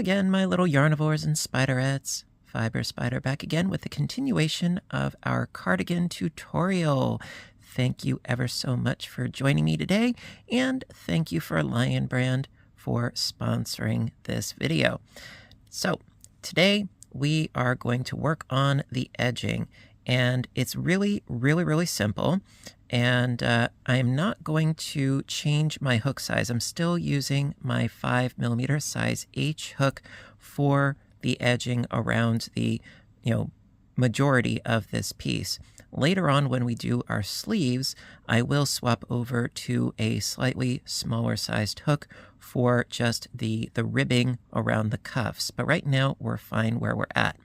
again, my little yarnivores and spiderettes. Fiber Spider back again with the continuation of our cardigan tutorial. Thank you ever so much for joining me today, and thank you for Lion Brand for sponsoring this video. So today we are going to work on the edging, and it's really simple. And I am not going to change my hook size. I'm still using my 5mm size H hook for the edging around the, majority of this piece. Later on, when we do our sleeves, I will swap over to a slightly smaller sized hook for just the ribbing around the cuffs. But right now, we're fine where we're at.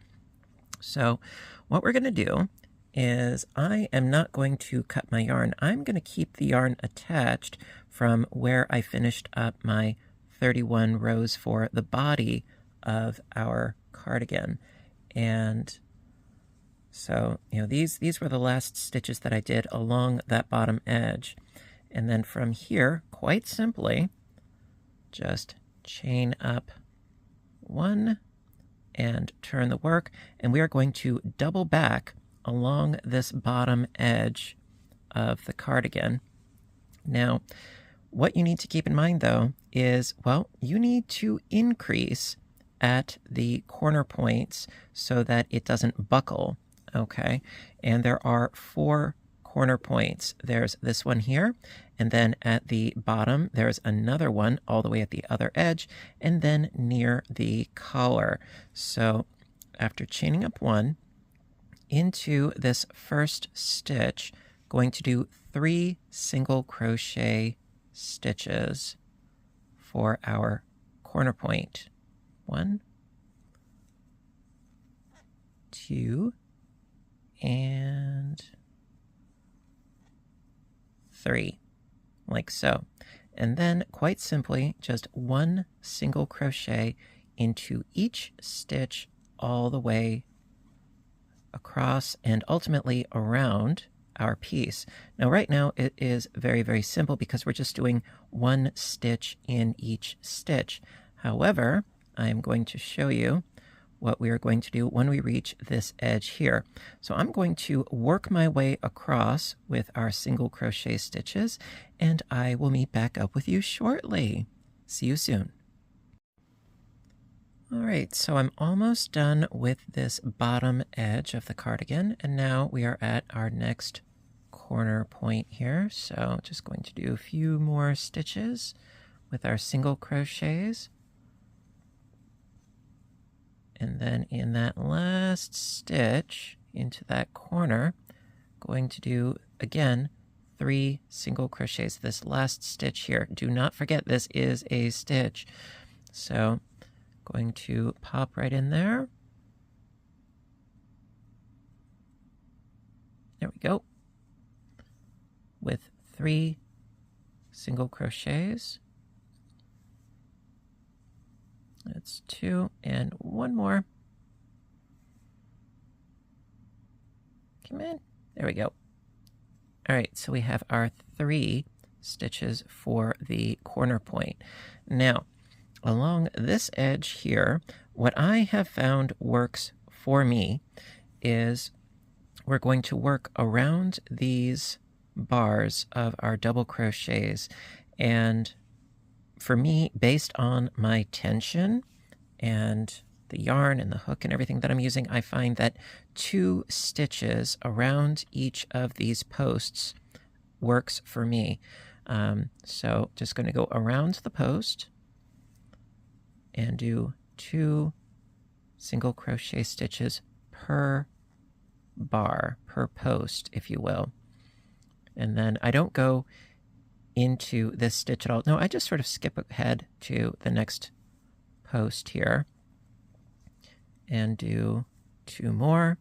So what we're going to do is I am not going to cut my yarn. I'm going to keep the yarn attached from where I finished up my 31 rows for the body of our cardigan. And so, these were the last stitches that I did along that bottom edge. And then from here, quite simply, just chain up one and turn the work. And we are going to double back along this bottom edge of the cardigan. Now, what you need to keep in mind, though, is, you need to increase at the corner points so that it doesn't buckle, okay? And there are 4 corner points. There's this one here, and then at the bottom, there's another one all the way at the other edge, and then near the collar. So after chaining up one, into this first stitch, going to do 3 single crochet stitches for our corner point. 1, 2, and 3, like so. And then, quite simply, just 1 single crochet into each stitch all the way across and ultimately around our piece. Now, right now, it is very simple because we're just doing 1 stitch in each stitch. However, I'm going to show you what we are going to do when we reach this edge here. So I'm going to work my way across with our single crochet stitches, and I will meet back up with you shortly. See you soon. All right, so I'm almost done with this bottom edge of the cardigan, and now we are at our next corner point here. So just going to do a few more stitches with our single crochets. And then in that last stitch into that corner, going to do, again, 3 single crochets. This last stitch here, do not forget this is a stitch. So going to pop right in there. There we go. With 3 single crochets. That's 2 and 1 more. Come in. There we go. All right, so we have our 3 stitches for the corner point. Now, along this edge here, what I have found works for me is we're going to work around these bars of our double crochets, and for me, based on my tension and the yarn and the hook and everything that I'm using, I find that 2 stitches around each of these posts works for me. So just going to go around the post and do 2 single crochet stitches per bar, per post, if you will. And then I don't go into this stitch at all. No, I just sort of skip ahead to the next post here and do 2 more,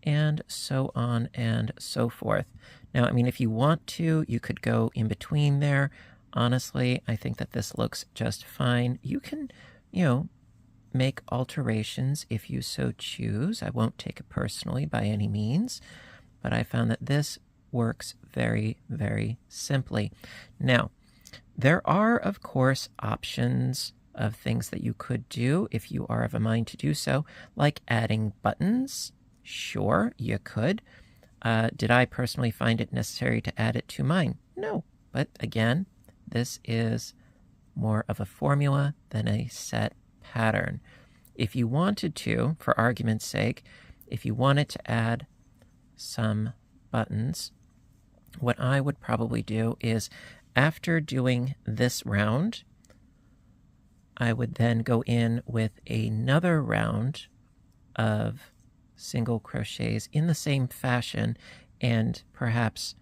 and so on and so forth. Now, I mean, if you want to, you could go in between there. Honestly, I think that this looks just fine. You can, make alterations if you so choose. I won't take it personally by any means, but I found that this works very simply. Now, there are, of course, options of things that you could do if you are of a mind to do so, like adding buttons. Sure, you could. Did I personally find it necessary to add it to mine? No, but again, this is more of a formula than a set pattern. If you wanted to, for argument's sake, if you wanted to add some buttons, what I would probably do is, after doing this round, I would then go in with another round of single crochets in the same fashion and perhaps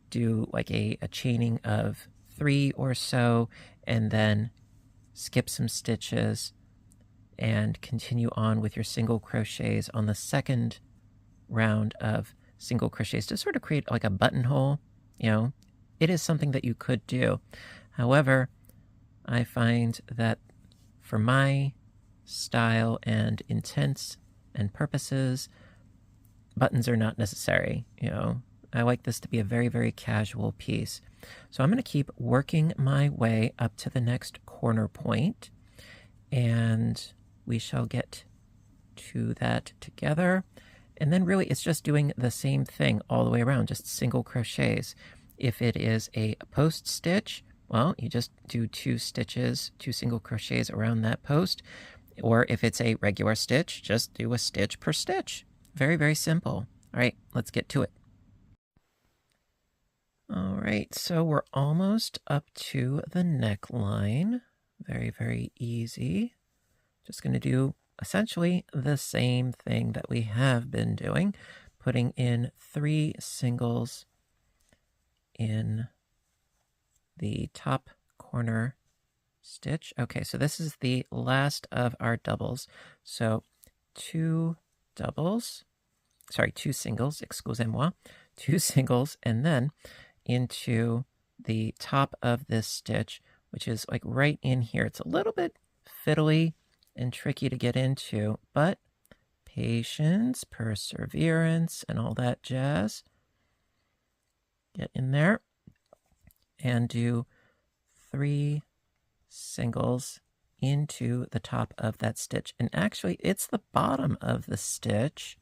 do like a chaining of 3 or so, and then skip some stitches and continue on with your single crochets on the second round of single crochets to sort of create like a buttonhole. You know, it is something that you could do. However, I find that for my style and intents and purposes, buttons are not necessary. You know, I like this to be a very, very casual piece. So I'm going to keep working my way up to the next corner point, and we shall get to that together. And then really it's just doing the same thing all the way around, just single crochets. If it is a post stitch, well, you just do 2 stitches, 2 single crochets around that post. Or if it's a regular stitch, just do a stitch per stitch. Very, very simple. All right, let's get to it. All right, so we're almost up to the neckline. Very, very easy. Just going to do essentially the same thing that we have been doing, putting in 3 singles in the top corner stitch. Okay, so this is the last of our doubles. So 2 singles, excusez-moi, 2 singles, and then into the top of this stitch, which is like right in here. It's a little bit fiddly and tricky to get into, but patience, perseverance, and all that jazz. Get in there and do 3 singles into the top of that stitch. And actually, it's the bottom of the stitch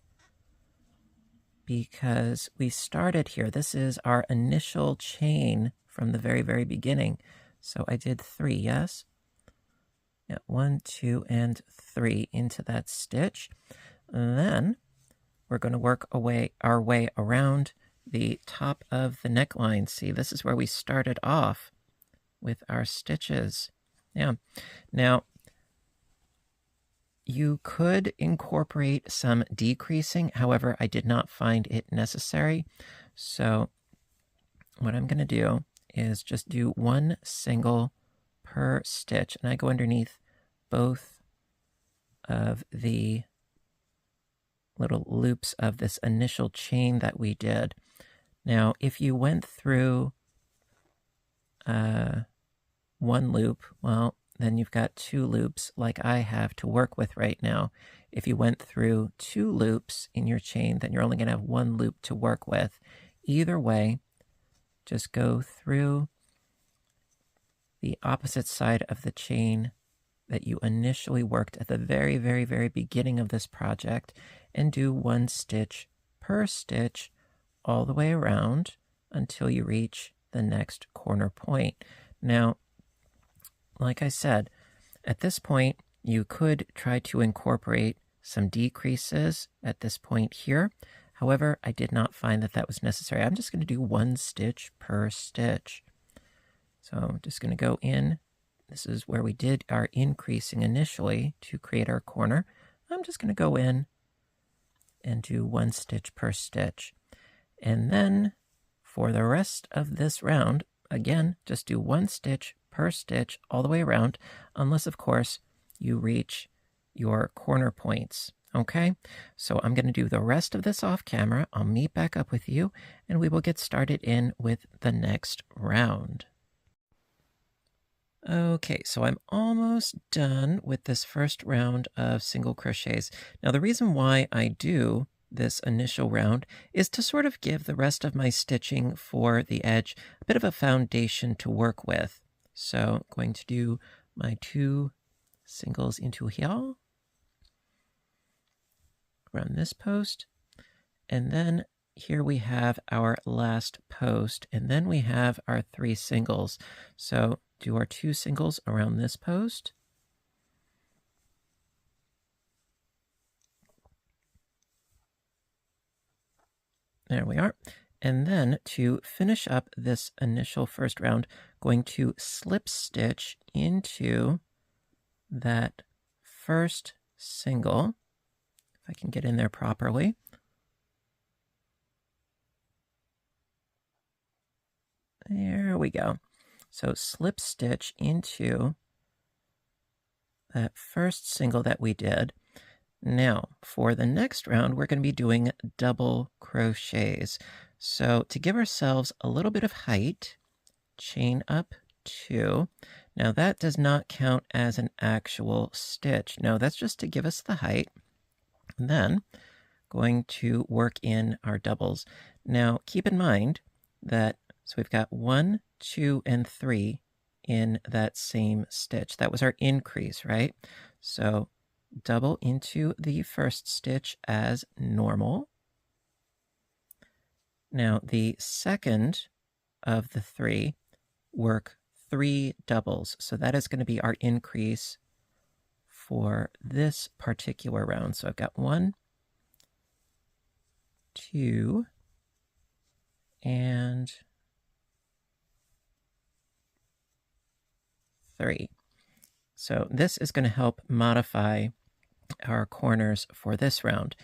because we started here. This is our initial chain from the very, very beginning. So I did 3, yes? Yeah, 1, 2, and 3 into that stitch. And then we're going to work our way around the top of the neckline. See, this is where we started off with our stitches. Yeah. Now, you could incorporate some decreasing. However, I did not find it necessary. So what I'm going to do is just do 1 single per stitch. And I go underneath both of the little loops of this initial chain that we did. Now, if you went through 1 loop, well, then you've got 2 loops like I have to work with right now. If you went through 2 loops in your chain, then you're only going to have 1 loop to work with. Either way, just go through the opposite side of the chain that you initially worked at the very, very, very beginning of this project and do 1 stitch per stitch all the way around until you reach the next corner point. Now, like I said, at this point, you could try to incorporate some decreases at this point here. However, I did not find that that was necessary. I'm just going to do 1 stitch per stitch. So I'm just going to go in. This is where we did our increasing initially to create our corner. I'm just going to go in and do 1 stitch per stitch. And then for the rest of this round, again, just do 1 stitch per stitch all the way around, unless, of course, you reach your corner points. Okay, so I'm going to do the rest of this off camera. I'll meet back up with you, and we will get started in with the next round. Okay, so I'm almost done with this first round of single crochets. Now, the reason why I do this initial round is to sort of give the rest of my stitching for the edge a bit of a foundation to work with. So I'm going to do my 2 singles into here, run this post, and then here we have our last post, and then we have our 3 singles. So do our 2 singles around this post. There we are. And then to finish up this initial first round, going to slip stitch into that first single, if I can get in there properly. There we go. So slip stitch into that first single that we did. Now, for the next round, we're going to be doing double crochets. So to give ourselves a little bit of height, chain up 2. Now that does not count as an actual stitch. No, that's just to give us the height. And then going to work in our doubles. Now keep in mind that, so we've got 1, 2, and 3 in that same stitch. That was our increase, right? So double into the first stitch as normal. Now the second of the 3, work 3 doubles. So that is going to be our increase for this particular round. So I've got 1, 2, and 3. So this is going to help modify our corners for this round.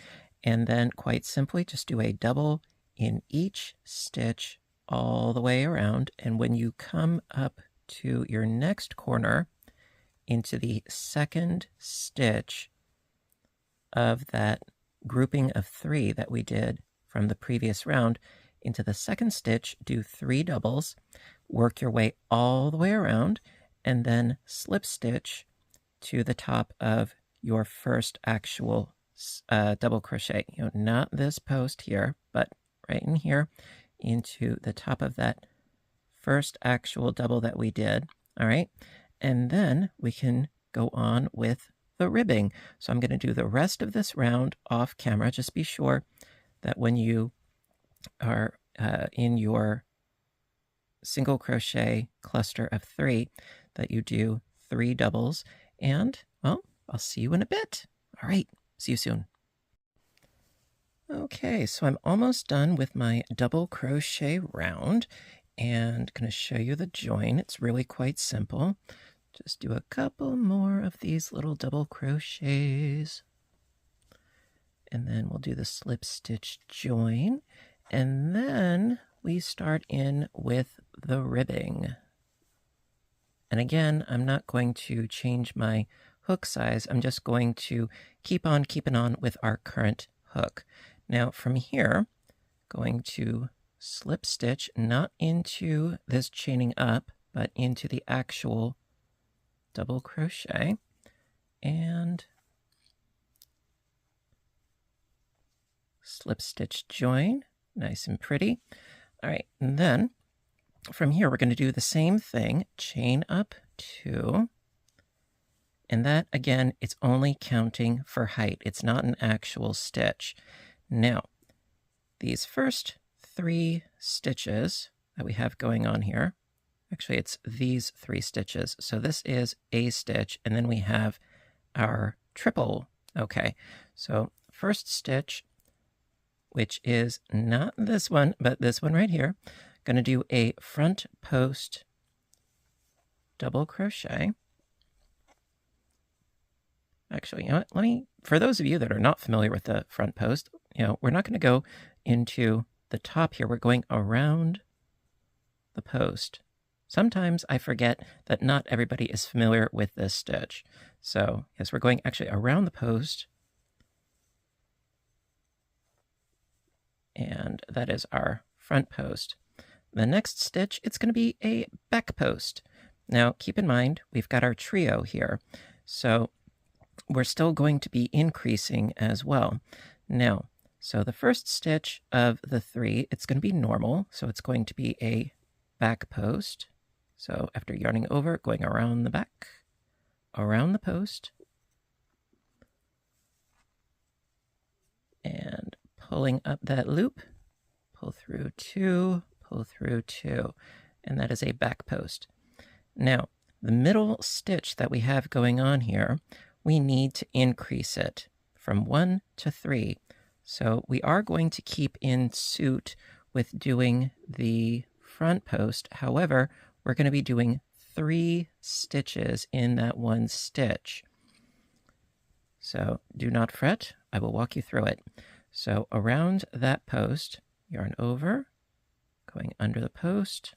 And then quite simply just do a double in each stitch all the way around. And when you come up to your next corner into the second stitch of that grouping of 3 that we did from the previous round, into the second stitch, do 3 doubles, work your way all the way around, and then slip stitch to the top of your first actual double crochet. You know, not this post here, but right in here into the top of that first actual double that we did. All right. And then we can go on with the ribbing. So I'm going to do the rest of this round off camera. Just be sure that when you are in your single crochet cluster of 3, that you do 3 doubles. And, well, I'll see you in a bit. All right. See you soon. Okay, so I'm almost done with my double crochet round and going to show you the join. It's really quite simple. Just do a couple more of these little double crochets. And then we'll do the slip stitch join. And then we start in with the ribbing. And again, I'm not going to change my hook size. I'm just going to keep on keeping on with our current hook. Now from here, going to slip stitch not into this chaining up, but into the actual double crochet, and slip stitch join, nice and pretty. All right, and then from here we're going to do the same thing, chain up 2, and that again, it's only counting for height. It's not an actual stitch. Now, these first 3 stitches that we have going on here, actually it's these 3 stitches. So this is a stitch, and then we have our triple. Okay, so first stitch, which is not this one, but this one right here, going to do a front post double crochet. Actually, you know what? Let me, for those of you that are not familiar with the front post, you know, we're not going to go into the top here. We're going around the post. Sometimes I forget that not everybody is familiar with this stitch. So yes, we're going actually around the post. And that is our front post. The next stitch, it's going to be a back post. Now, keep in mind, we've got our trio here. So we're still going to be increasing as well. Now, so the first stitch of the 3, it's going to be normal. So it's going to be a back post. So after yarning over, going around the back. around the post and pulling up that loop, pull through 2, pull through 2, and that is a back post. Now, the middle stitch that we have going on here, we need to increase it from 1 to 3. So we are going to keep in suit with doing the front post. However, we're going to be doing 3 stitches in that one stitch. So do not fret, I will walk you through it. So around that post, yarn over, going under the post,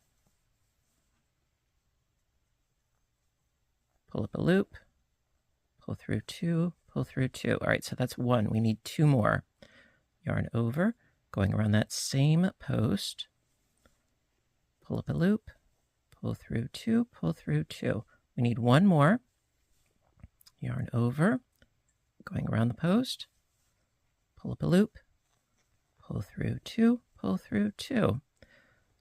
pull up a loop, pull through 2, pull through 2. All right, so that's 1. We need 2 more. Yarn over, going around that same post, pull up a loop, pull through 2, pull through 2. We need 1 more. Yarn over, going around the post, pull up a loop, pull through 2, pull through 2.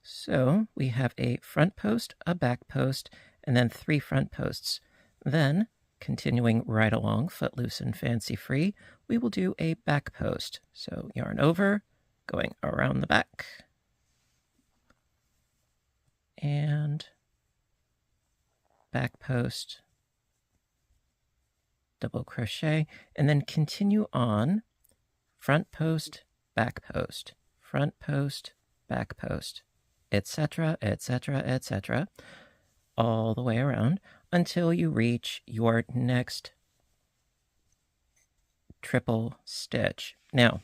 So we have a front post, a back post, and then 3 front posts. Then, continuing right along, footloose and fancy free, we will do a back post. So yarn over, going around the back, and back post, double crochet, and then continue on, front post, back post, front post, back post, etc., etc., etc., all the way around until you reach your next triple stitch. Now,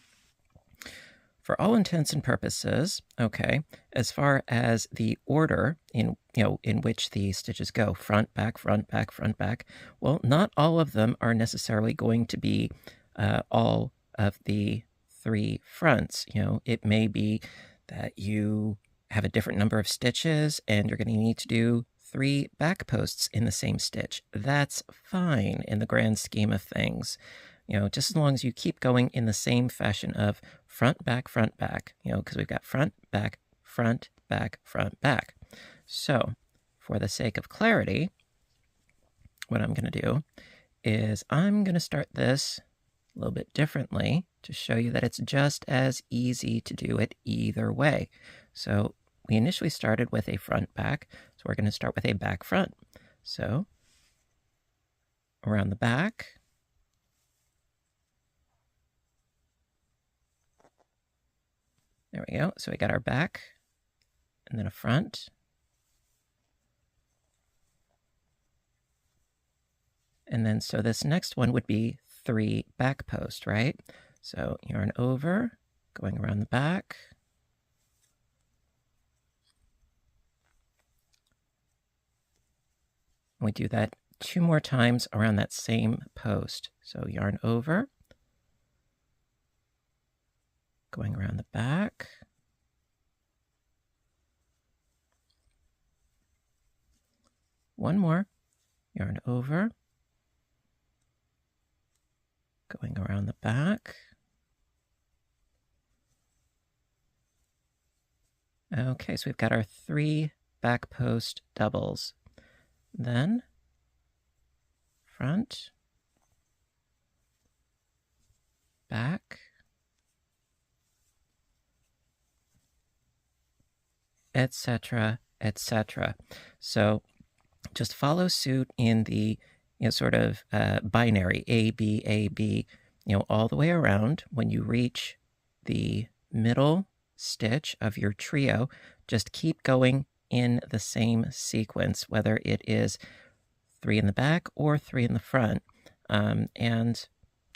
for all intents and purposes, okay, as far as the order in which the stitches go, front, back, front, back, front, back, well, not all of them are necessarily going to be all of the 3 fronts. It may be that you have a different number of stitches and you're going to need to do 3 back posts in the same stitch. That's fine in the grand scheme of things. Just as long as you keep going in the same fashion of front, back, because we've got front, back, front, back, front, back. So for the sake of clarity, what I'm going to do is I'm going to start this a little bit differently to show you that it's just as easy to do it either way. So we initially started with a front back, so we're going to start with a back front. So around the back, there we go. So we got our back and then a front. And then so this next one would be 3 back posts, right? So yarn over, going around the back. We do that 2 more times around that same post. So yarn over, going around the back. One more, yarn over, going around the back. Okay, so we've got our 3 back post doubles. Then front, back, etc., etc. So just follow suit in the sort of binary A, B, all the way around. When you reach the middle stitch of your trio, just keep going in the same sequence, whether it is 3 in the back or 3 in the front, and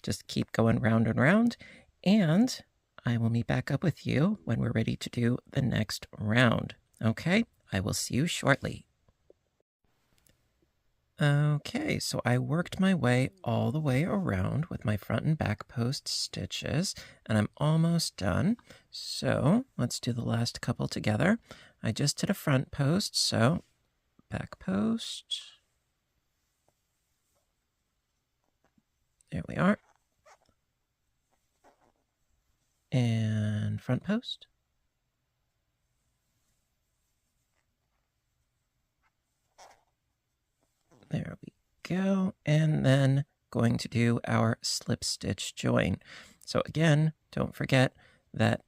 just keep going round and round, and I will meet back up with you when we're ready to do the next round. Okay, I will see you shortly. Okay, so I worked my way all the way around with my front and back post stitches, and I'm almost done. So let's do the last couple together. I just did a front post, so back post. There we are. And front post. There we go. And then going to do our slip stitch join. So again, don't forget that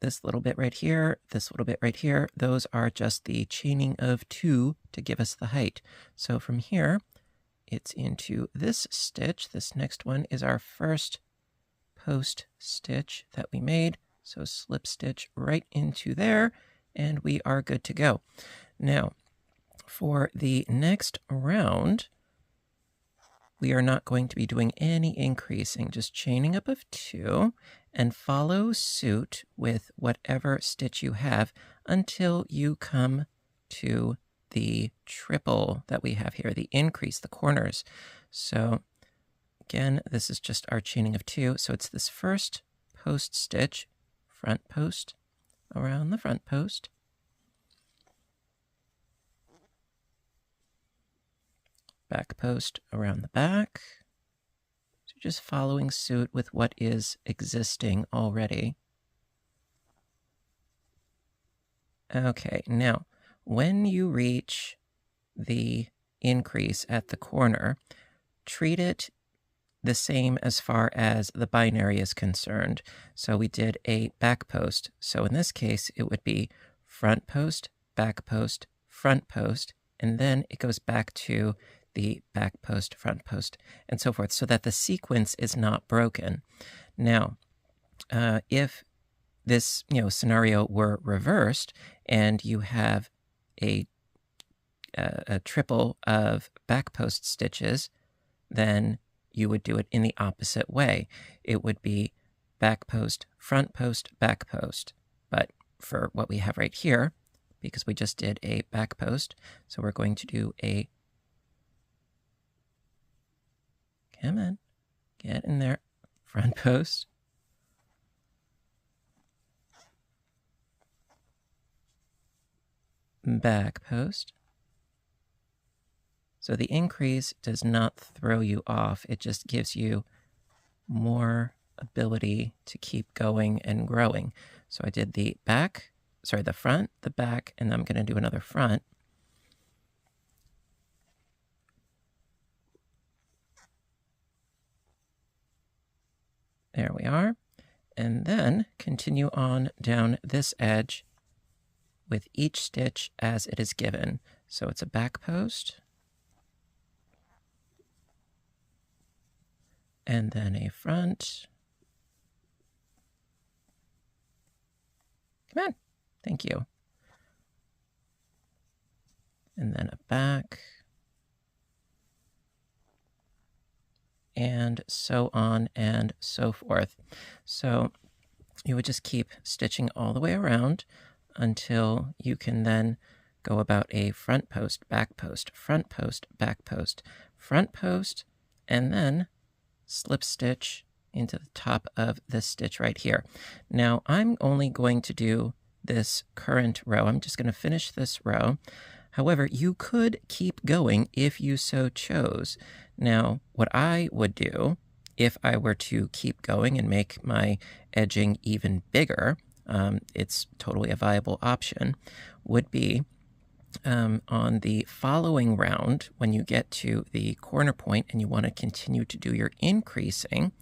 this little bit right here, this little bit right here, those are just the chaining of 2 to give us the height. So from here, it's into this stitch. This next one is our first post stitch that we made. So slip stitch right into there, and we are good to go. Now, for the next round, we are not going to be doing any increasing, just chaining up of 2 and follow suit with whatever stitch you have until you come to the triple that we have here, the increase, the corners. So again, this is just our chaining of 2. So it's this first post stitch, front post around the front post, back post around the back. So just following suit with what is existing already. Okay, now when you reach the increase at the corner, treat it the same as far as the binary is concerned. So we did a back post. So in this case, it would be front post, front post, and then it goes back to the back post, front post, and so forth, so that the sequence is not broken. Now, if this scenario were reversed and you have a triple of back post stitches, then you would do it in the opposite way. It would be back post, back post. But for what we have right here, because we just did a back post, so we're going to do a, come on, get in there, front post, back post. So the increase does not throw you off. It just gives you more ability to keep going and growing. So I did the back, sorry, the front, the back, and I'm going to do another front. There we are. And then continue on down this edge with each stitch as it is given. So it's a back post, and then a front. Come on. Thank you. And then a back. And so on and so forth. So you would just keep stitching all the way around until you can then go about a front post, back post, front post, back post, front post, and then slip stitch into the top of this stitch right here. Now I'm only going to do this current row. I'm just going to finish this row. However, you could keep going if you so chose. Now, what I would do if I were to keep going and make my edging even bigger, it's totally a viable option, would be on the following round, when you get to the corner point and you want to continue to do your increasing,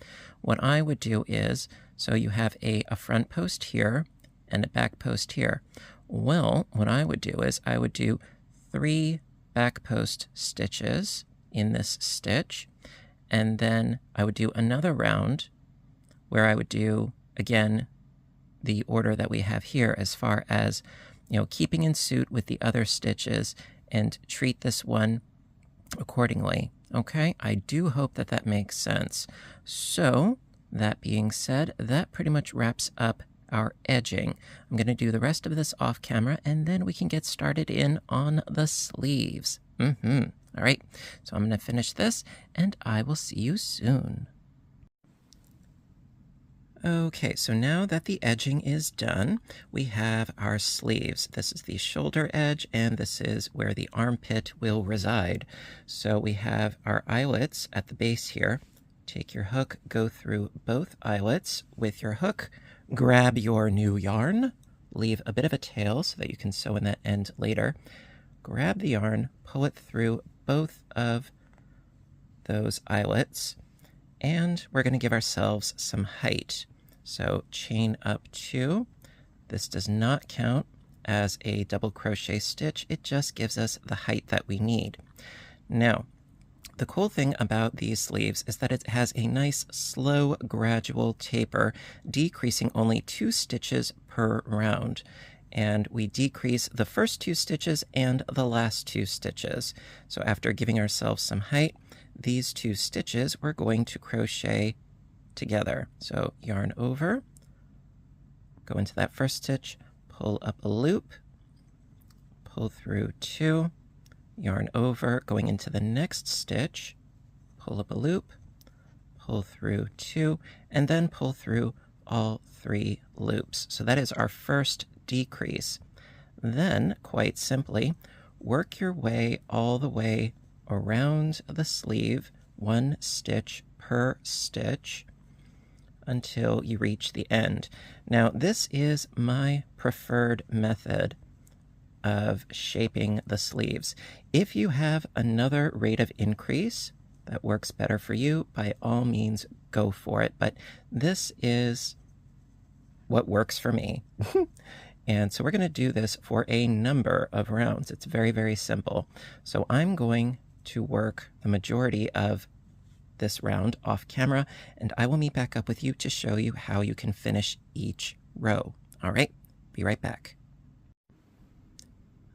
what I would do is, so you have a front post here and a back post here. Well, what I would do is I would do 3 back post stitches in this stitch, and then I would do another round where I would do, again, the order that we have here as far as, keeping in suit with the other stitches, and treat this one accordingly. Okay, I do hope that that makes sense. So, that being said, that pretty much wraps up our edging. I'm going to do the rest of this off camera, and then we can get started in on the sleeves. All right, so I'm going to finish this, and I will see you soon. Okay, so now that the edging is done, we have our sleeves. This is the shoulder edge, and this is where the armpit will reside. So we have our eyelets at the base here. Take your hook, go through both eyelets with your hook, grab your new yarn, leave a bit of a tail so that you can sew in that end later. Grab the yarn, pull it through both of those eyelets, and we're going to give ourselves some height. So chain up 2. This does not count as a double crochet stitch. It just gives us the height that we need. Now, the cool thing about these sleeves is that it has a nice, slow, gradual taper, decreasing only 2 stitches per round. And we decrease the first 2 stitches and the last 2 stitches. So after giving ourselves some height, these 2 stitches we're going to crochet together. So yarn over, go into that first stitch, pull up a loop, pull through 2, yarn over, going into the next stitch, pull up a loop, pull through 2, and then pull through all 3 loops. So that is our first decrease. Then, quite simply, work your way all the way around the sleeve, 1 stitch per stitch, until you reach the end. Now, this is my preferred method of shaping the sleeves. If you have another rate of increase that works better for you, by all means go for it, but this is what works for me. And so we're going to do this for a number of rounds. It's very, very simple. So I'm going to work the majority of this round off camera, and I will meet back up with you to show you how you can finish each row. All right, be right back.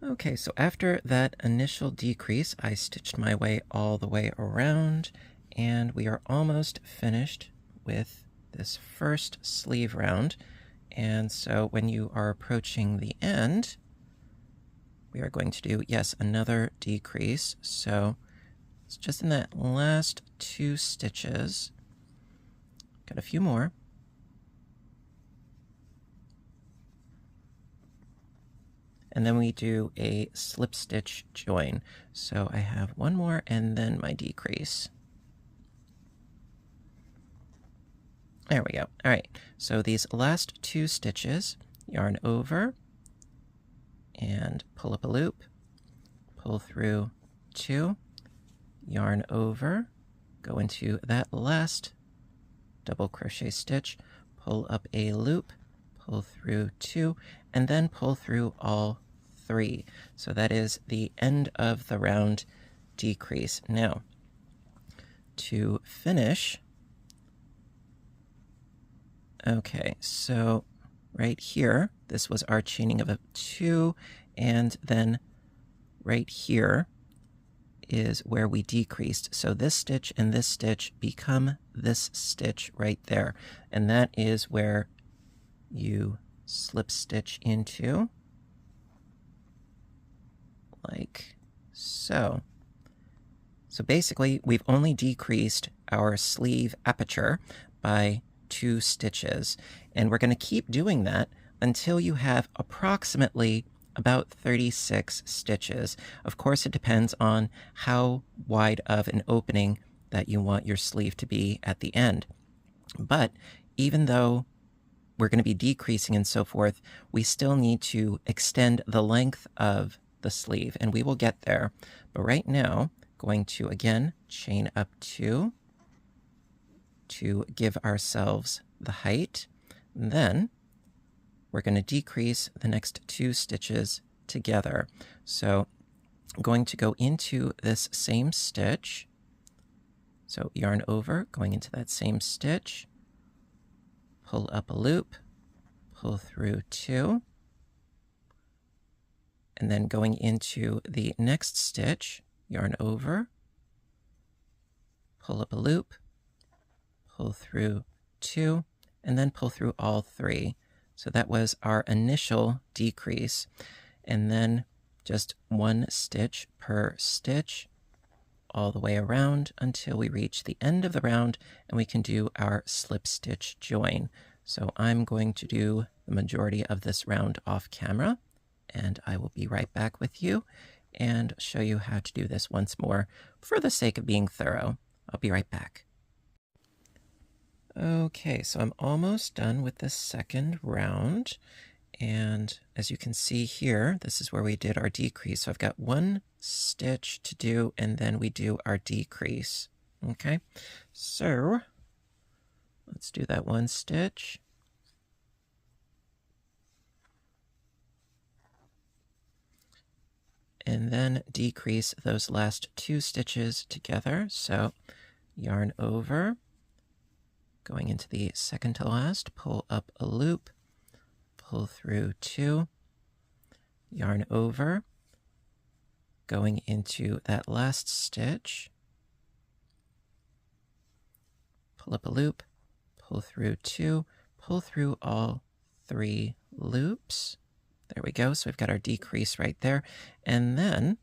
Okay, so after that initial decrease, I stitched my way all the way around, and we are almost finished with this first sleeve round. And so when you are approaching the end, we are going to do, yes, another decrease. So it's just in that last 2 stitches. Got a few more. And then we do a slip stitch join. So I have 1 more and then my decrease. There we go. All right, so these last 2 stitches, yarn over and pull up a loop, pull through 2, yarn over, go into that last double crochet stitch, pull up a loop, pull through 2, and then pull through all 3. So that is the end of the round decrease. Now, to finish, okay, so right here, this was our chaining of a 2, and then right here is where we decreased. So this stitch and this stitch become this stitch right there, and that is where you slip stitch into, like so. So basically, we've only decreased our sleeve aperture by 2 stitches, and we're going to keep doing that until you have approximately about 36 stitches. Of course, it depends on how wide of an opening that you want your sleeve to be at the end. But even though we're going to be decreasing and so forth, we still need to extend the length of the sleeve, and we will get there. But right now, going to again chain up 2 to give ourselves the height. And then we're going to decrease the next 2 stitches together. So I'm going to go into this same stitch. So yarn over, going into that same stitch, pull up a loop, pull through 2, and then going into the next stitch, yarn over, pull up a loop, pull through 2, and then pull through all 3. So that was our initial decrease. And then just 1 stitch per stitch all the way around until we reach the end of the round, and we can do our slip stitch join. So I'm going to do the majority of this round off camera, and I will be right back with you and show you how to do this once more for the sake of being thorough. I'll be right back. Okay, so I'm almost done with the second round, and as you can see here, this is where we did our decrease. So I've got 1 stitch to do, and then we do our decrease. Okay, so let's do that one stitch. And then decrease those last 2 stitches together. So yarn over, going into the second to last, pull up a loop, pull through 2, yarn over, going into that last stitch, pull up a loop, pull through 2, pull through all 3 loops. There we go. So we've got our decrease right there. And then,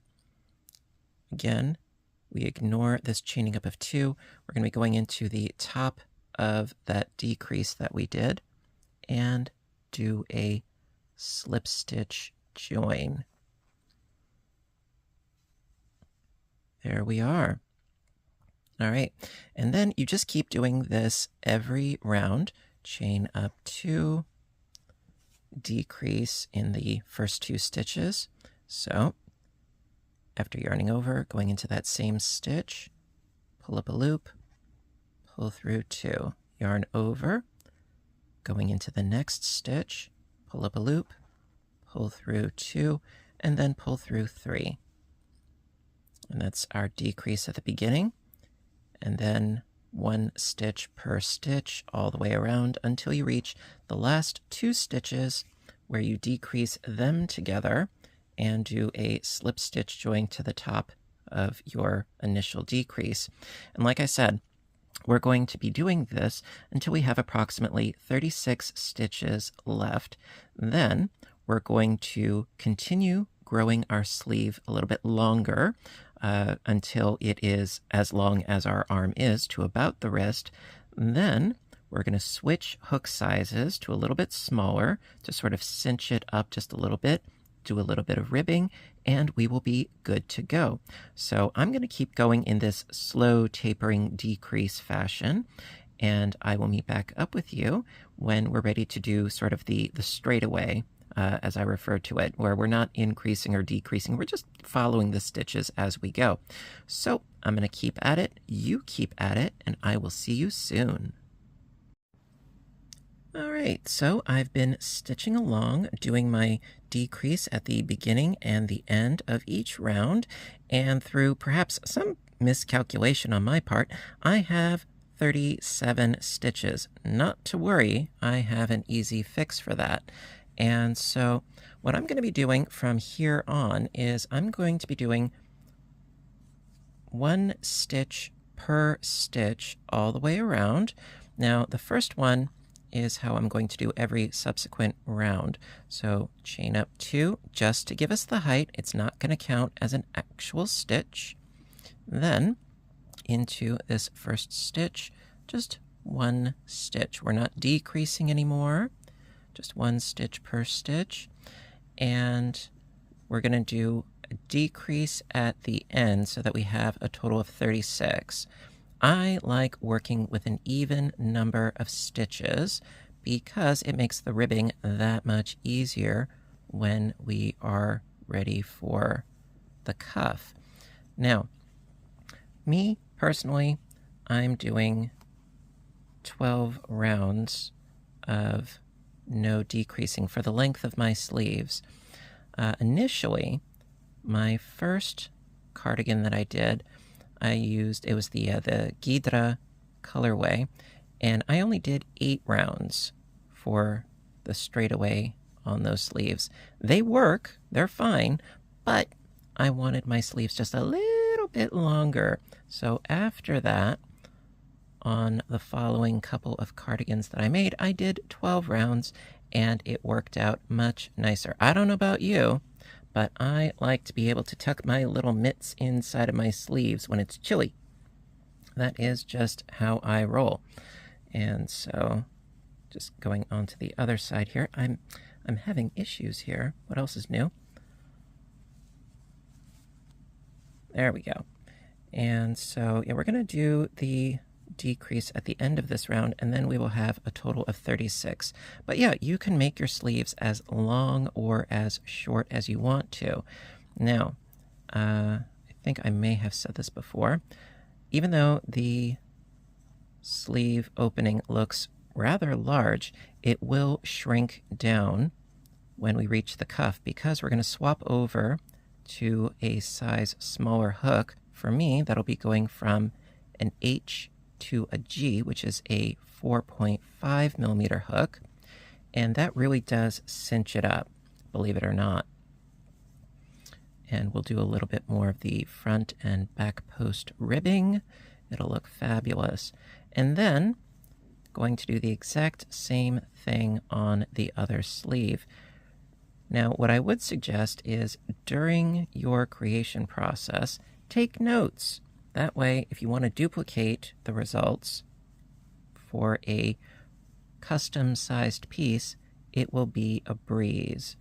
again, we ignore this chaining up of 2. We're going to be going into the top of that decrease that we did and do a slip stitch join. There we are. All right. And then you just keep doing this every round. Chain up 2. Decrease in the first 2 stitches. So after yarning over, going into that same stitch, pull up a loop, pull through 2, yarn over, going into the next stitch, pull up a loop, pull through 2, and then pull through 3. And that's our decrease at the beginning. And then 1 stitch per stitch all the way around until you reach the last 2 stitches where you decrease them together and do a slip stitch join to the top of your initial decrease. And like I said, we're going to be doing this until we have approximately 36 stitches left. Then we're going to continue growing our sleeve a little bit longer until it is as long as our arm is, to about the wrist. Then we're going to switch hook sizes to a little bit smaller to sort of cinch it up just a little bit, do a little bit of ribbing, and we will be good to go. So I'm going to keep going in this slow tapering decrease fashion, and I will meet back up with you when we're ready to do sort of the straightaway, as I refer to it, where we're not increasing or decreasing. We're just following the stitches as we go. So I'm going to keep at it, you keep at it, and I will see you soon. All right, so I've been stitching along, doing my decrease at the beginning and the end of each round, and through perhaps some miscalculation on my part, I have 37 stitches. Not to worry, I have an easy fix for that. And so what I'm going to be doing from here on is I'm going to be doing 1 stitch per stitch all the way around. Now, the first one is how I'm going to do every subsequent round. So chain up 2 just to give us the height. It's not going to count as an actual stitch. Then into this first stitch, just 1 stitch. We're not decreasing anymore. Just 1 stitch per stitch. And we're going to do a decrease at the end so that we have a total of 36. I like working with an even number of stitches because it makes the ribbing that much easier when we are ready for the cuff. Now, me personally, I'm doing 12 rounds of no decreasing for the length of my sleeves. Initially, my first cardigan that I did, I used, it was the Ghidra colorway, and I only did 8 rounds for the straightaway on those sleeves. They work, they're fine, but I wanted my sleeves just a little bit longer. So after that, on the following couple of cardigans that I made, I did 12 rounds, and it worked out much nicer. I don't know about you, but I like to be able to tuck my little mitts inside of my sleeves when it's chilly. That is just how I roll. And so, just going on to the other side here, I'm having issues here. What else is new? There we go. And so, yeah, we're going to do the decrease at the end of this round, and then we will have a total of 36. But yeah, you can make your sleeves as long or as short as you want to. Now, I think I may have said this before. even though the sleeve opening looks rather large, it will shrink down when we reach the cuff because we're going to swap over to a size smaller hook. For me, that'll be going from an H to a G, which is a 4.5 millimeter hook, and that really does cinch it up, believe it or not. And we'll do a little bit more of the front and back post ribbing. It'll look fabulous. And then going to do the exact same thing on the other sleeve. Now, what I would suggest is during your creation process, take notes. That way, if you want to duplicate the results for a custom-sized piece, it will be a breeze.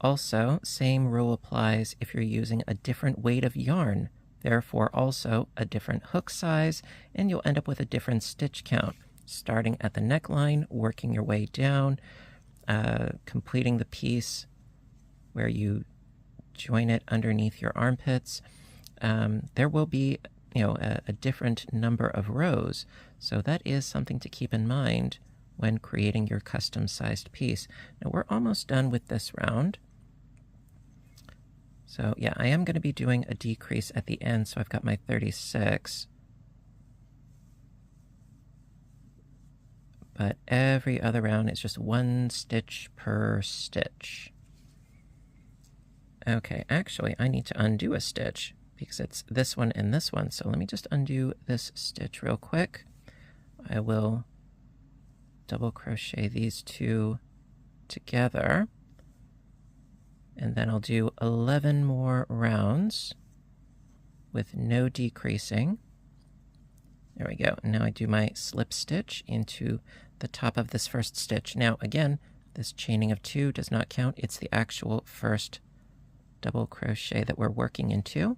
Also, same rule applies if you're using a different weight of yarn, therefore also a different hook size, and you'll end up with a different stitch count, starting at the neckline, working your way down, completing the piece where you join it underneath your armpits. There will be, a different number of rows, so that is something to keep in mind when creating your custom-sized piece. Now we're almost done with this round. So yeah, I am going to be doing a decrease at the end, so I've got my 36. But every other round it's just 1 stitch per stitch. Okay, actually I need to undo a stitch because it's this one and this one. So let me just undo this stitch real quick. I will double crochet these two together, and then I'll do 11 more rounds with no decreasing. There we go. And now I do my slip stitch into the top of this first stitch. Now again, this chaining of 2 does not count. It's the actual first double crochet that we're working into.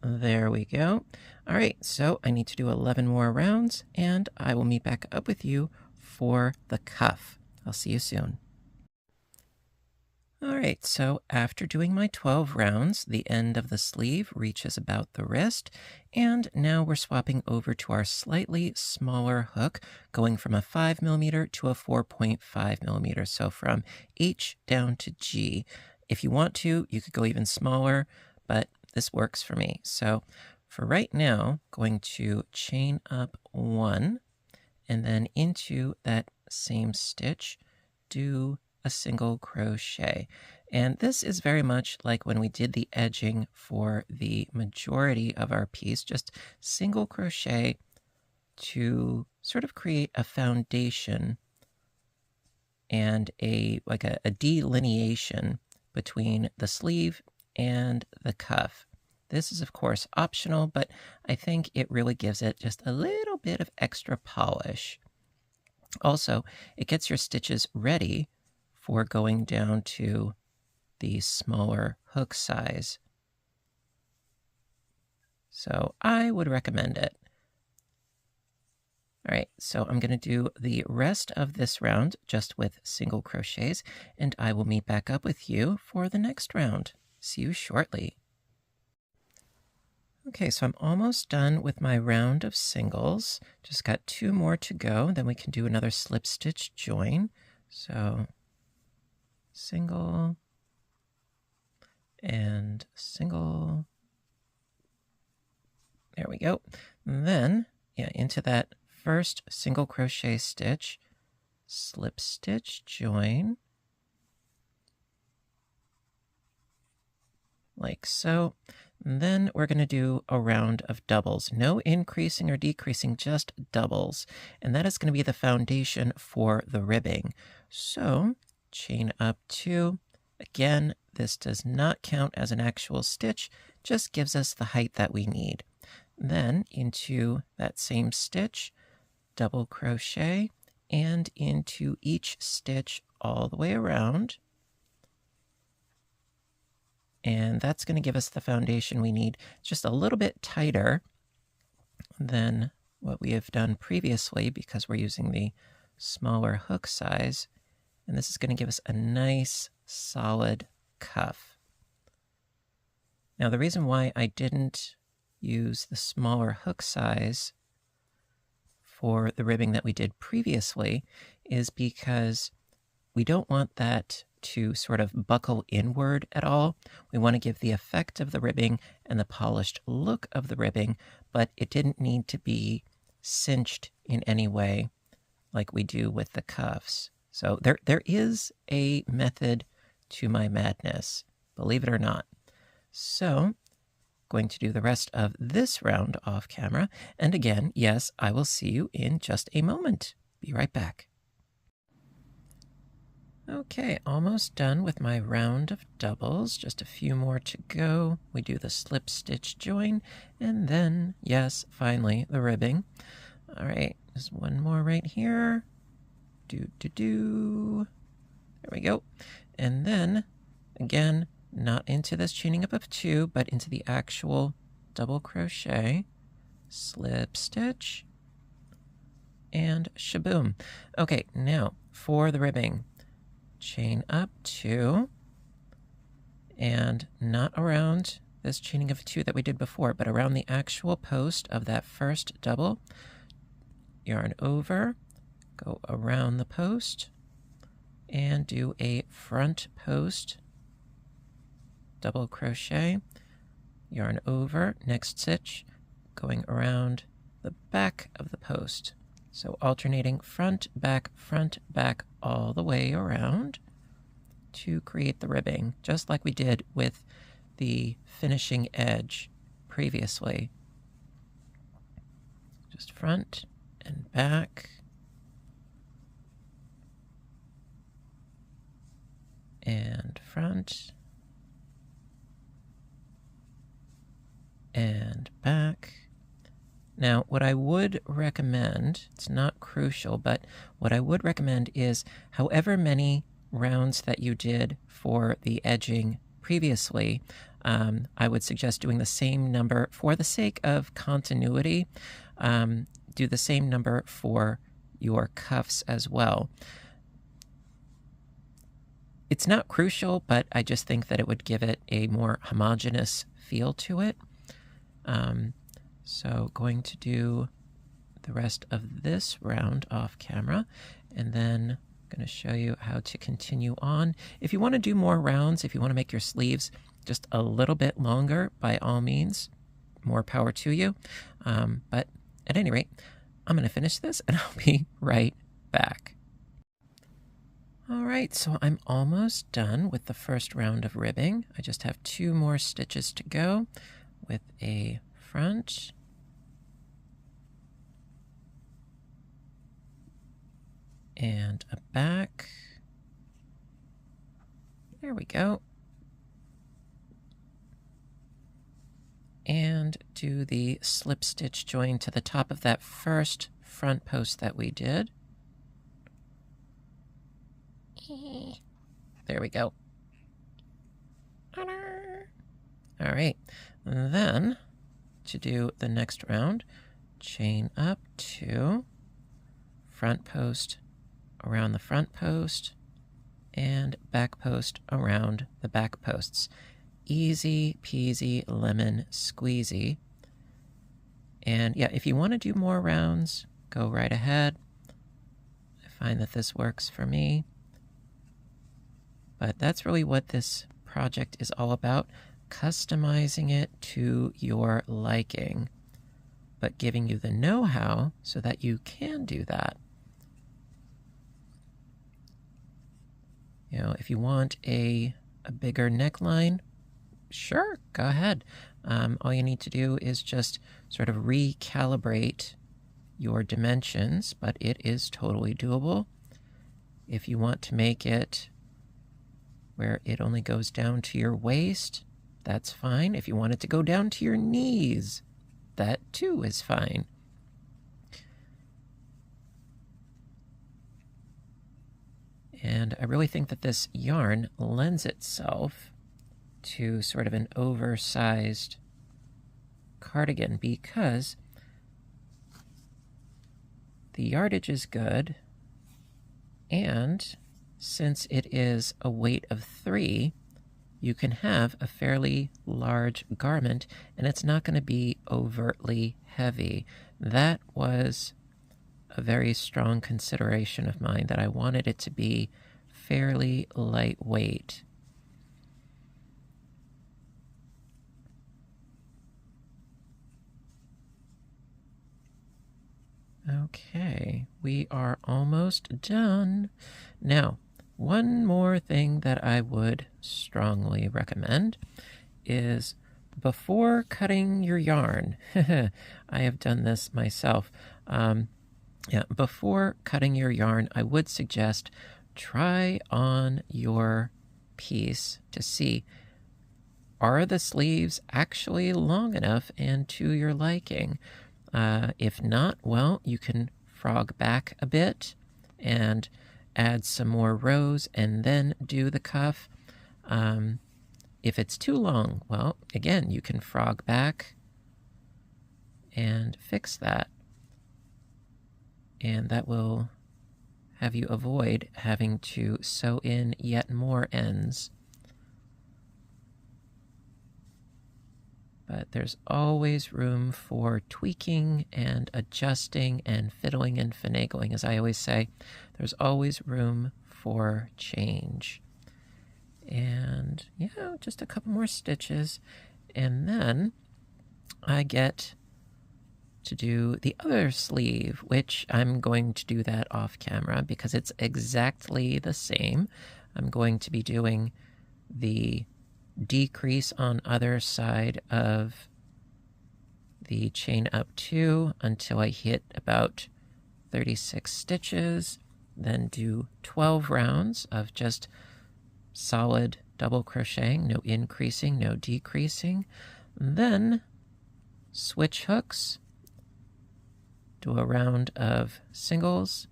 There we go. All right, so I need to do 11 more rounds, and I will meet back up with you for the cuff. I'll see you soon. All right, so after doing my 12 rounds, the end of the sleeve reaches about the wrist, and now we're swapping over to our slightly smaller hook, going from a 5 millimeter to a 4.5 millimeter, so from H down to G. If you want to, you could go even smaller, but this works for me. So for right now, going to chain up 1, and then into that same stitch, do a single crochet. And this is very much like when we did the edging for the majority of our piece, just single crochet to sort of create a foundation and a delineation between the sleeve and the cuff. This is of course optional, but I think it really gives it just a little bit of extra polish. Also, it gets your stitches ready for going down to the smaller hook size. So I would recommend it. All right, so I'm going to do the rest of this round just with single crochets, and I will meet back up with you for the next round. See you shortly. Okay, so I'm almost done with my round of singles. Just got 2 more to go, then we can do another slip stitch join. So single and single. There we go. And then, into that first single crochet stitch, slip stitch join, like so. And then we're going to do a round of doubles. No increasing or decreasing, just doubles. And that is going to be the foundation for the ribbing. So chain up 2. Again, this does not count as an actual stitch, just gives us the height that we need. Then into that same stitch, double crochet, and into each stitch all the way around. And that's going to give us the foundation we need, just a little bit tighter than what we have done previously because we're using the smaller hook size. And this is going to give us a nice solid cuff. Now the reason why I didn't use the smaller hook size for the ribbing that we did previously is because we don't want that to sort of buckle inward at all. We want to give the effect of the ribbing and the polished look of the ribbing, but it didn't need to be cinched in any way like we do with the cuffs. So there is a method to my madness, believe it or not. So going to do the rest of this round off camera. And again, yes, I will see you in just a moment. Be right back. Okay, almost done with my round of doubles. Just a few more to go. We do the slip stitch join, and then, yes, finally, the ribbing. All right, there's one more right here. There we go. And then, again, not into this chaining up of 2, but into the actual double crochet, slip stitch, and shaboom. Okay, now for the ribbing, chain up 2, and not around this chaining of 2 that we did before, but around the actual post of that first double, yarn over, go around the post, and do a front post double crochet, yarn over, next stitch, going around the back of the post. So alternating front, back, all the way around to create the ribbing, just like we did with the finishing edge previously. Just front and back. And front. And back. Now, what I would recommend, it's not crucial, but what I would recommend is however many rounds that you did for the edging previously, I would suggest doing the same number for the sake of continuity. Do the same number for your cuffs as well. It's not crucial, but I just think that it would give it a more homogeneous feel to it. So going to do the rest of this round off camera, and then I'm going to show you how to continue on. If you want to do more rounds, if you want to make your sleeves just a little bit longer, by all means, more power to you. But at any rate, I'm going to finish this and I'll be right back. All right, so I'm almost done with the first round of ribbing. I just have 2 more stitches to go with a front and a back. There we go. And do the slip stitch join to the top of that first front post that we did. There we go. All right, then to do the next round, chain up 2, front post around the front post, and back post around the back posts. Easy peasy lemon squeezy. And yeah, if you want to do more rounds, go right ahead. I find that this works for me. But that's really what this project is all about, customizing it to your liking, but giving you the know-how so that you can do that. You know, if you want a bigger neckline, sure, go ahead. All you need to do is just sort of recalibrate your dimensions, but it is totally doable. If you want to make it where it only goes down to your waist, that's fine. If you want it to go down to your knees, that too is fine. And I really think that this yarn lends itself to sort of an oversized cardigan because the yardage is good, and since it is a weight of 3, you can have a fairly large garment and it's not going to be overtly heavy. That was a very strong consideration of mine, that I wanted it to be fairly lightweight. Okay, we are almost done. Now, one more thing that I would strongly recommend is before cutting your yarn, I have done this myself. Before cutting your yarn, I would suggest try on your piece to see, are the sleeves actually long enough and to your liking? If not, well, you can frog back a bit and add some more rows and then do the cuff. If it's too long, well, again, you can frog back and fix that. And that will have you avoid having to sew in yet more ends. But there's always room for tweaking and adjusting and fiddling and finagling. As I always say, there's always room for change. And just a couple more stitches, and then I get to do the other sleeve, which I'm going to do that off camera because it's exactly the same. I'm going to be doing the decrease on other side of the chain up 2 until I hit about 36 stitches, then do 12 rounds of just solid double crocheting, no increasing, no decreasing, then switch hooks, do a round of singles,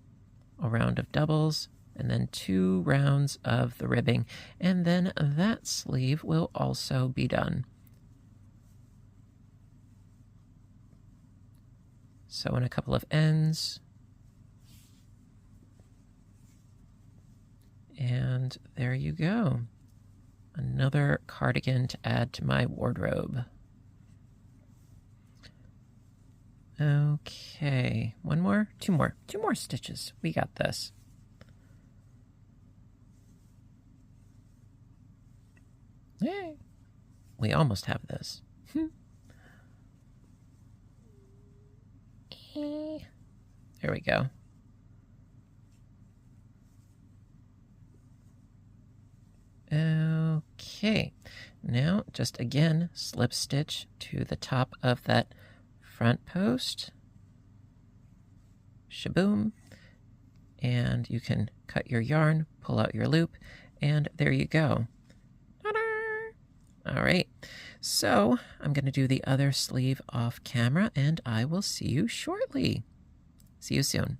a round of doubles, and then 2 rounds of the ribbing, and then that sleeve will also be done. Sew in a couple of ends, and there you go. Another cardigan to add to my wardrobe. Okay, one more, two more stitches. We got this. Yay. We almost have this. There we go. Okay, now just again slip stitch to the top of that front post. Shaboom. And you can cut your yarn, pull out your loop, and there you go. All right, so I'm going to do the other sleeve off camera, and I will see you shortly. See you soon.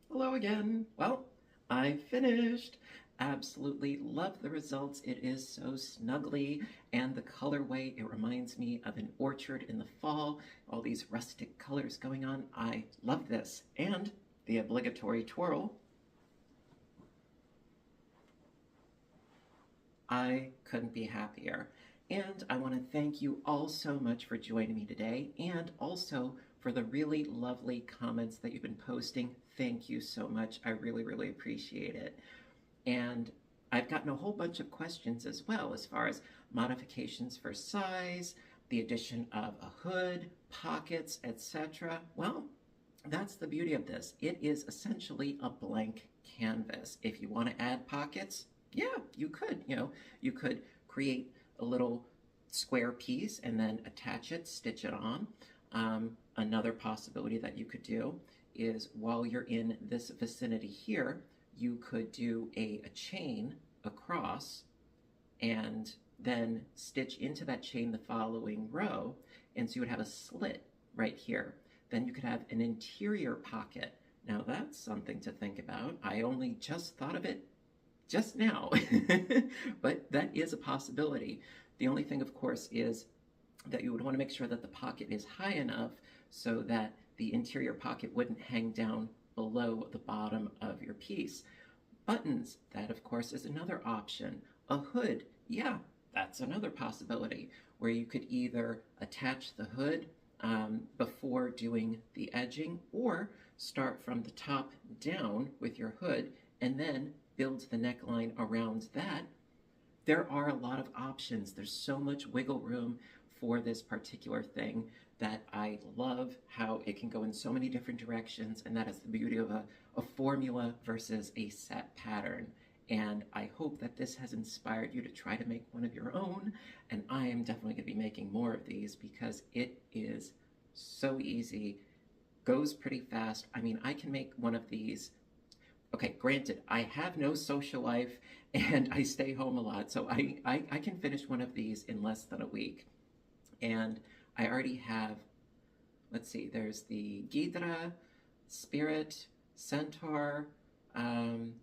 Hello again. Well, I finished. Absolutely love the results. It is so snuggly, and the colorway, it reminds me of an orchard in the fall. All these rustic colors going on. I love this. And the obligatory twirl. I couldn't be happier. And I want to thank you all so much for joining me today, and also for the really lovely comments that you've been posting. Thank you so much. I really, really appreciate it. And I've gotten a whole bunch of questions as well, as far as modifications for size, the addition of a hood, pockets, etc. Well, that's the beauty of this. It is essentially a blank canvas. If you want to add pockets, yeah, you could. You could create a little square piece and then attach it, stitch it on. Another possibility that you could do is, while you're in this vicinity here, you could do a chain across and then stitch into that chain the following row, and so you would have a slit right here. Then you could have an interior pocket. Now that's something to think about. I only just thought of it just now, but that is a possibility. The only thing, of course, is that you would want to make sure that the pocket is high enough so that the interior pocket wouldn't hang down below the bottom of your piece. Buttons, that of course is another option. A hood, yeah, that's another possibility where you could either attach the hood before doing the edging, or start from the top down with your hood and then build the neckline around that. There are a lot of options. There's so much wiggle room for this particular thing that I love how it can go in so many different directions, and that is the beauty of a formula versus a set pattern. And I hope that this has inspired you to try to make one of your own, and I am definitely going to be making more of these because it is so easy, goes pretty fast. I mean, I can make one of these. Okay, granted, I have no social life and I stay home a lot, so I can finish one of these in less than a week. And I already have, let's see, there's the Ghidra, Spirit, Centaur, and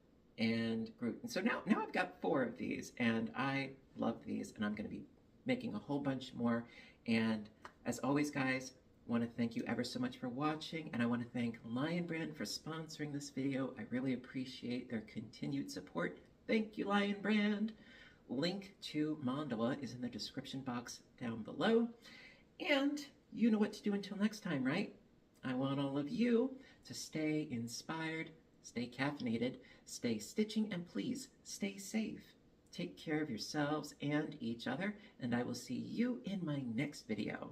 Groot. And so now I've got 4 of these, and I love these, and I'm going to be making a whole bunch more. And as always, guys, I want to thank you ever so much for watching, and I want to thank Lion Brand for sponsoring this video. I really appreciate their continued support. Thank you, Lion Brand. Link to Mandala is in the description box down below. And you know what to do until next time, right? I want all of you to stay inspired, stay caffeinated, stay stitching, and please stay safe. Take care of yourselves and each other, and I will see you in my next video.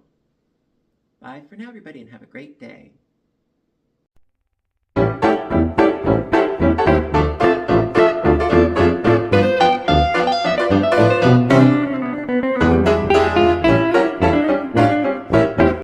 Bye for now, everybody, and have a great day.